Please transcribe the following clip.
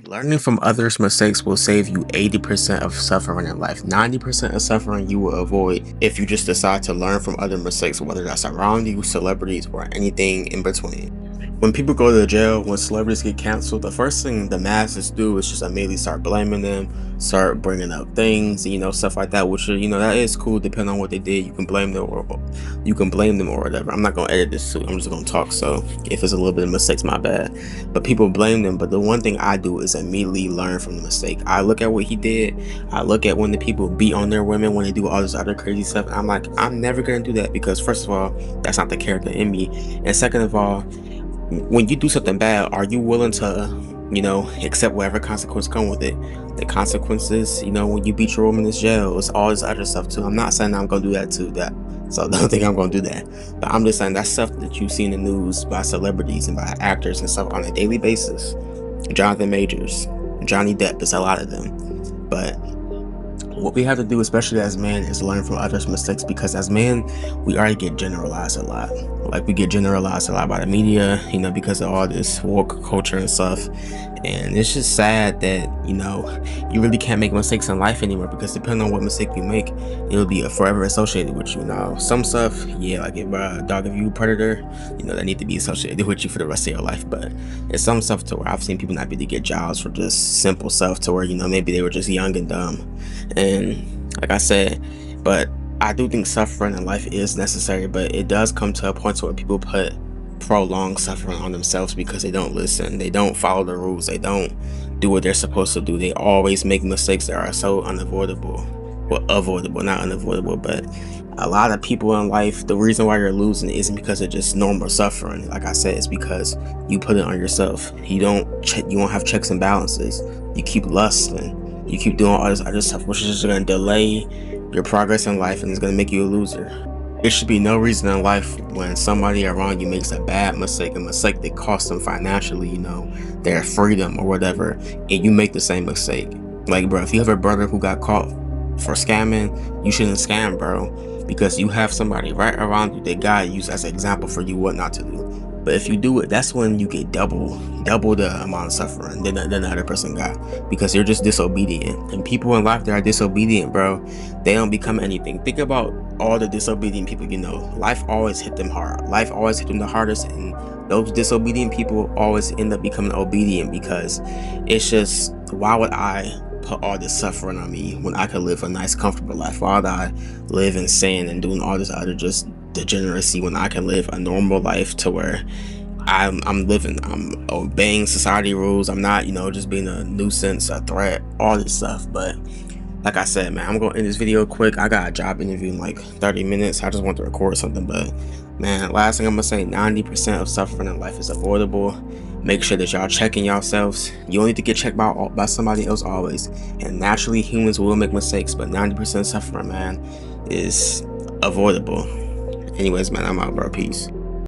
Learning from others' mistakes will save you 80% of suffering in life. 90% of suffering you will avoid if you just decide to learn from other mistakes, whether that's around you, celebrities, or anything in between. When people go to jail, when celebrities get canceled, the first thing the masses do is just immediately start blaming them, start bringing up things, stuff like that, which, that is cool depending on what they did. You can blame them or whatever. I'm not going to edit this too. I'm just going to talk. So if it's a little bit of mistakes, my bad. But people blame them. But the one thing I do is immediately learn from the mistake. I look at what he did. I look at when the people beat on their women, when they do all this other crazy stuff. And I'm like, I'm never going to do that because first of all, that's not the character in me. And second of all, when you do something bad, are you willing to, accept whatever consequences come with it? The consequences, when you beat your woman in jail, it's all this other stuff too. I'm not saying I'm gonna do that too. So don't think I'm gonna do that. But I'm just saying that stuff that you see in the news by celebrities and by actors and stuff on a daily basis. Jonathan Majors, Johnny Depp, it's a lot of them. But what we have to do, especially as men, is learn from others' mistakes, because as men, we already get generalized a lot. Like, we get generalized a lot by the media, because of all this woke culture and stuff. And it's just sad that, you really can't make mistakes in life anymore, because depending on what mistake you make, it'll be forever associated with you. Now, some stuff, yeah, like if dog of you predator, that need to be associated with you for the rest of your life. But it's some stuff to where I've seen people not be able to get jobs for just simple stuff, to where, maybe they were just young and dumb. And like I said, but I do think suffering in life is necessary, but it does come to a point where people put prolonged suffering on themselves because they don't listen, they don't follow the rules, they don't do what they're supposed to do. They always make mistakes that are so unavoidable. Well, avoidable, not unavoidable, but a lot of people in life, the reason why you're losing isn't because of just normal suffering. Like I said, it's because you put it on yourself. You don't have checks and balances. You keep lusting. You keep doing all this other stuff, which is just going to delay your progress in life and it's going to make you a loser. There should be no reason in life when somebody around you makes a bad mistake, a mistake that costs them financially, their freedom or whatever, and you make the same mistake. Like, bro, if you have a brother who got caught for scamming, you shouldn't scam, bro, because you have somebody right around you that God used as an example for you what not to do. But if you do it, that's when you get double the amount of suffering than the other person got, because you're just disobedient. And people in life that are disobedient, bro, they don't become anything. Think about all the disobedient people, life always hit them hard. Life always hit them the hardest, and those disobedient people always end up becoming obedient, because it's just, why would I put all this suffering on me when I could live a nice, comfortable life? Why would I live in sin and doing all this other just degeneracy when I can live a normal life to where I'm obeying society rules. I'm not, just being a nuisance, a threat, all this stuff. But like I said, man, I'm gonna end this video quick. I got a job interview in like 30 minutes. I just want to record something. But man, last thing I'm gonna say, 90% of suffering in life is avoidable. Make sure that y'all checking yourselves. You don't need to get checked by somebody else always. And naturally, humans will make mistakes, but 90% of suffering, man, is avoidable. Anyways, man, I'm out, bro. Peace.